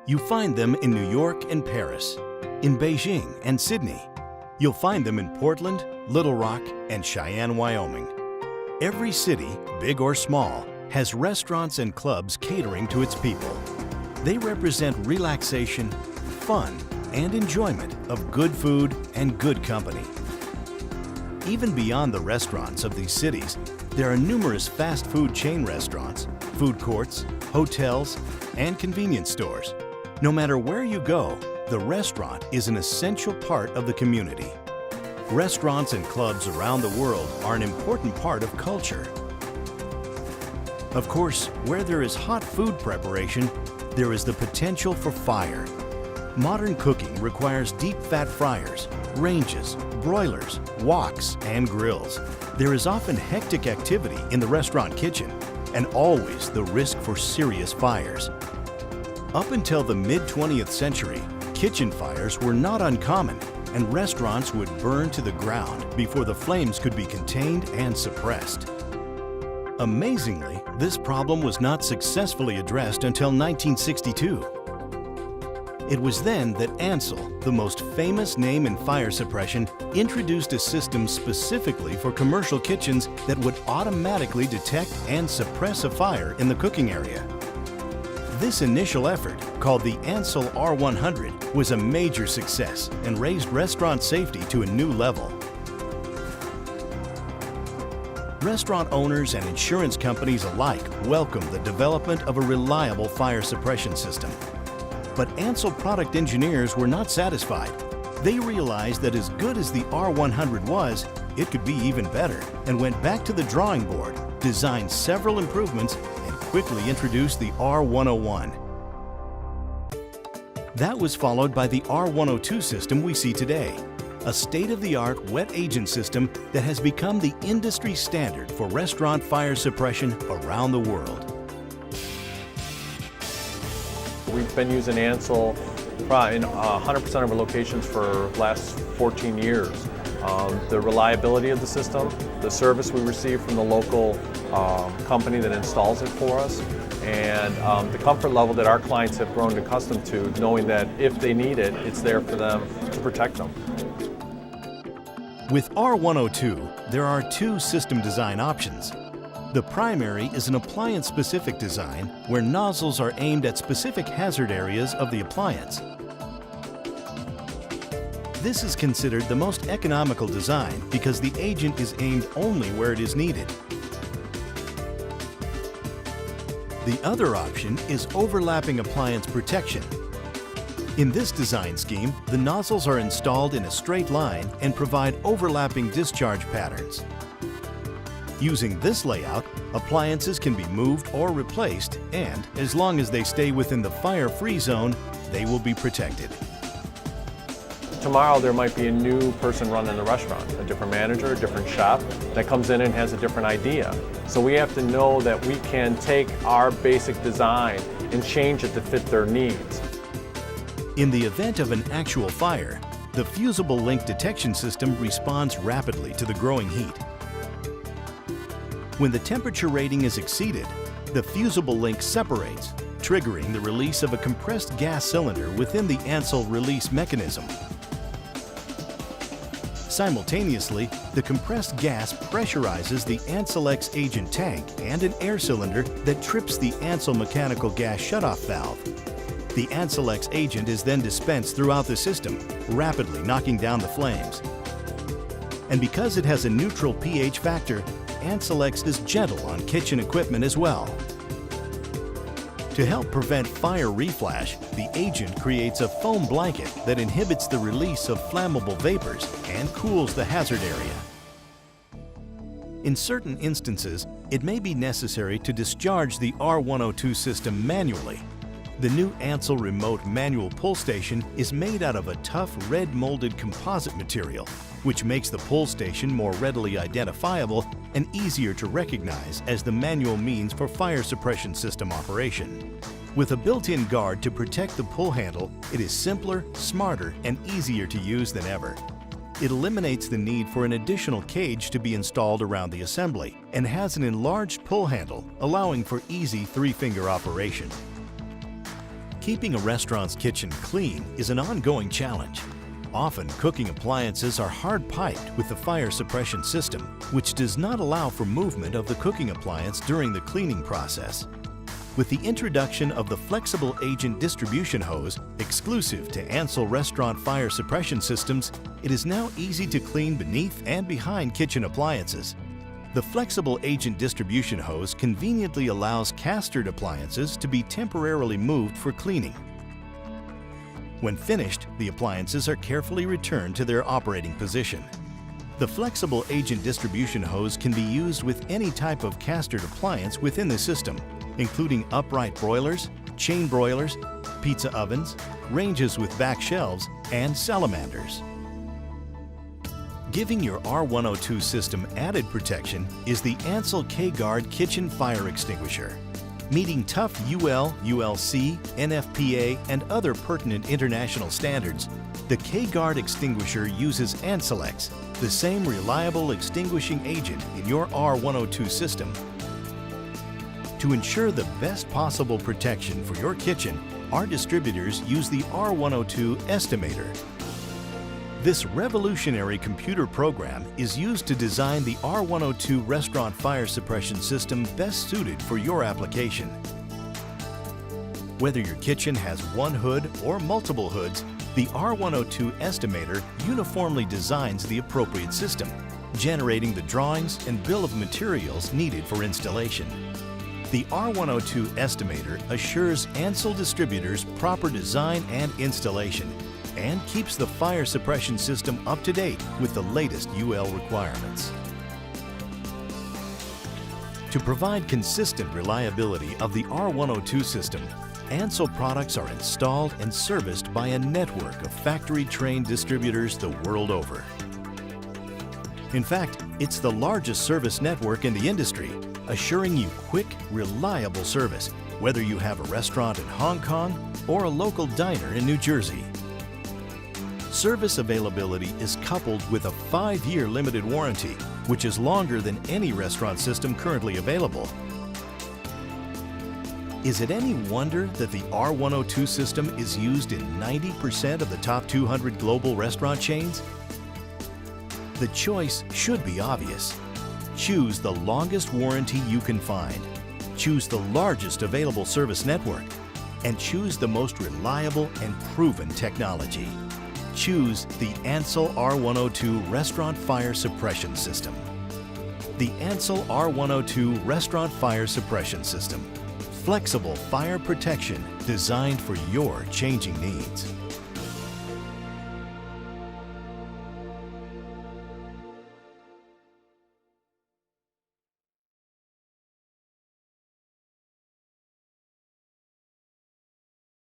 You find them in New York and Paris, in Beijing and Sydney. You'll find them in Portland, Little Rock, and Cheyenne, Wyoming. Every city, big or small, has restaurants and clubs catering to its people. They represent relaxation, fun, and enjoyment of good food and good company. Even beyond the restaurants of these cities, there are numerous fast food chain restaurants, food courts, hotels, and convenience stores. No matter where you go, the restaurant is an essential part of the community. Restaurants and clubs around the world are an important part of culture. Of course, where there is hot food preparation, there is the potential for fire. Modern cooking requires deep fat fryers, ranges, broilers, woks, and grills. There is often hectic activity in the restaurant kitchen and always the risk for serious fires. Up until the mid-20th century, kitchen fires were not uncommon, and restaurants would burn to the ground before the flames could be contained and suppressed. Amazingly, this problem was not successfully addressed until 1962. It was then that Ansul, the most famous name in fire suppression, introduced a system specifically for commercial kitchens that would automatically detect and suppress a fire in the cooking area. This initial effort, called the Ansul R100, was a major success and raised restaurant safety to a new level. Restaurant owners and insurance companies alike welcomed the development of a reliable fire suppression system. But Ansul product engineers were not satisfied. They realized that as good as the R100 was, it could be even better, and went back to the drawing board, designed several improvements, and quickly introduced the R101. That was followed by the R102 system we see today, a state-of-the-art wet agent system that has become the industry standard for restaurant fire suppression around the world. We've been using Ansul in 100% of our locations for the last 14 years. The reliability of the system, the service we receive from the local company that installs it for us, and the comfort level that our clients have grown accustomed to, knowing that if they need it, it's there for them to protect them. With R102, there are two system design options. The primary is an appliance-specific design where nozzles are aimed at specific hazard areas of the appliance. This is considered the most economical design because the agent is aimed only where it is needed. The other option is overlapping appliance protection. In this design scheme, the nozzles are installed in a straight line and provide overlapping discharge patterns. Using this layout, appliances can be moved or replaced, and as long as they stay within the fire-free zone, they will be protected. Tomorrow there might be a new person running the restaurant, a different manager, a different shop that comes in and has a different idea. So we have to know that we can take our basic design and change it to fit their needs. In the event of an actual fire, the fusible link detection system responds rapidly to the growing heat. When the temperature rating is exceeded, the fusible link separates, triggering the release of a compressed gas cylinder within the Ansul release mechanism. Simultaneously, the compressed gas pressurizes the Ansul X agent tank and an air cylinder that trips the Ansul mechanical gas shutoff valve. The Ansul X agent is then dispensed throughout the system, rapidly knocking down the flames. And because it has a neutral pH factor, Ansul X is gentle on kitchen equipment as well. To help prevent fire reflash, the agent creates a foam blanket that inhibits the release of flammable vapors and cools the hazard area. In certain instances, it may be necessary to discharge the R102 system manually. The new Ansul remote manual pull station is made out of a tough red molded composite material, which makes the pull station more readily identifiable and easier to recognize as the manual means for fire suppression system operation. With a built-in guard to protect the pull handle, it is simpler, smarter, and easier to use than ever. It eliminates the need for an additional cage to be installed around the assembly and has an enlarged pull handle, allowing for easy three-finger operation. Keeping a restaurant's kitchen clean is an ongoing challenge. Often, cooking appliances are hard-piped with the fire suppression system, which does not allow for movement of the cooking appliance during the cleaning process. With the introduction of the flexible agent distribution hose, exclusive to Ansul restaurant fire suppression systems, it is now easy to clean beneath and behind kitchen appliances. The flexible agent distribution hose conveniently allows castered appliances to be temporarily moved for cleaning. When finished, the appliances are carefully returned to their operating position. The flexible agent distribution hose can be used with any type of castered appliance within the system, including upright broilers, chain broilers, pizza ovens, ranges with back shelves, and salamanders. Giving your R102 system added protection is the Ansul K-Guard Kitchen Fire Extinguisher. Meeting tough UL, ULC, NFPA, and other pertinent international standards, the K-Guard extinguisher uses Ansulex, the same reliable extinguishing agent in your R102 system. To ensure the best possible protection for your kitchen, our distributors use the R102 Estimator. This revolutionary computer program is used to design the R102 restaurant fire suppression system best suited for your application. Whether your kitchen has one hood or multiple hoods, the R102 Estimator uniformly designs the appropriate system, generating the drawings and bill of materials needed for installation. The R102 Estimator assures Ansul distributors proper design and installation, and keeps the fire suppression system up to date with the latest UL requirements. To provide consistent reliability of the R102 system, Ansul products are installed and serviced by a network of factory-trained distributors the world over. In fact, it's the largest service network in the industry, assuring you quick, reliable service, whether you have a restaurant in Hong Kong or a local diner in New Jersey. Service availability is coupled with a 5-year limited warranty, which is longer than any restaurant system currently available. Is it any wonder that the R102 system is used in 90% of the top 200 global restaurant chains? The choice should be obvious. Choose the longest warranty you can find. Choose the largest available service network. And choose the most reliable and proven technology. Choose the Ansul R102 Restaurant Fire Suppression System. The Ansul R102 Restaurant Fire Suppression System. Flexible fire protection designed for your changing needs.